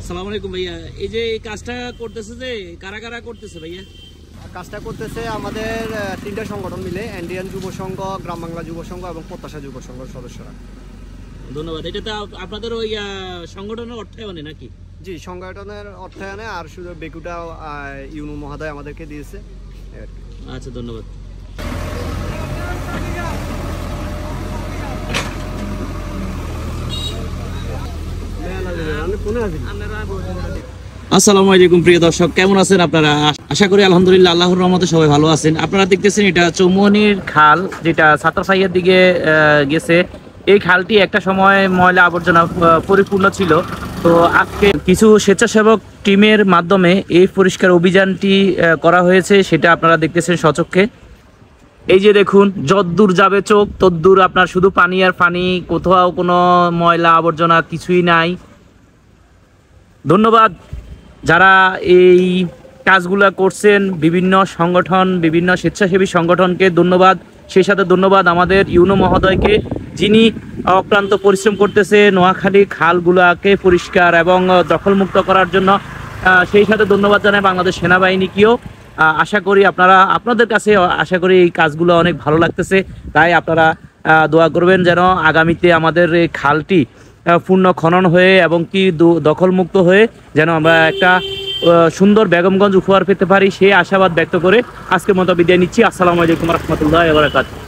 আসসালামু আলাইকুম ভাইয়া। এই যে এই কাজটা করতেছে যে কারা কারা করতেছে ভাইয়া? কাজটা করতেছে আমাদের তিনটা সংগঠন মিলে, ইন্ডিয়ান যুব সংঘ, গ্রাম বাংলা যুব সংঘ এবং প্রত্যাশা যুব সংঘের সদস্যরা। ধন্যবাদ। এটা তো আপনাদের ওই সংগঠনের অর্থায়নে নাকি? জি, সংগঠনের অর্থায়নে, আর শুধু বেকুটা ইউনু মহোদয় আমাদেরকে দিয়েছে। আচ্ছা, ধন্যবাদ। আসসালামু আলাইকুম প্রিয় দর্শক, কেমন আছেন আপনারা? আশা করি আলহামদুলিল্লাহ আল্লাহর রহমতে সবাই ভালো আছেন। আপনারা দেখতেছেন এটা চৌমুহনীর খাল, যেটা ছাত্রসাইয়ের দিকে গেছে। এই খালটি একটা সময় ময়লা আবর্জনা পরিপূর্ণ ছিল। তো আজকে কিছু স্বেচ্ছাসেবক টিমের মাধ্যমে এই পরিষ্কার অভিযানটি করা হয়েছে, সেটা আপনারা দেখতেছেন সচক্ষে। এই যে দেখুন, যতদূর যাবে চোখ ততদূর আপনার শুধু পানি আর পানি, কোথাও কোনো ময়লা আবর্জনা কিছুই নাই। ধন্যবাদ যারা এই কাজগুলা করছেন, বিভিন্ন সংগঠন, বিভিন্ন স্বেচ্ছাসেবী সংগঠনকে ধন্যবাদ। সেই সাথে ধন্যবাদ আমাদের ইউনো মহোদয়কে, যিনি অক্লান্ত পরিশ্রম করতেছে নোয়াখালী খালগুলাকে পরিষ্কার এবং দখলমুক্ত করার জন্য। সেই সাথে ধন্যবাদ জানাই বাংলাদেশ সেনাবাহিনীকেও। আশা করি আপনাদের কাছে আশা করি এই কাজগুলো অনেক ভালো লাগতেছে। তাই আপনারা দোয়া করবেন যেন আগামীতে আমাদের এই খালটি পূর্ণ খনন হয়ে এবং কি দখলমুক্ত হয়ে যেন আমরা একটা সুন্দর বেগমগঞ্জ উপহার পেতে পারি, সেই আশাবাদ ব্যক্ত করে আজকের মতো বিদায় নিচ্ছি। আসসালামু আলাইকুম রহমতুল্লাহ ওয়া বারাকাতুহু।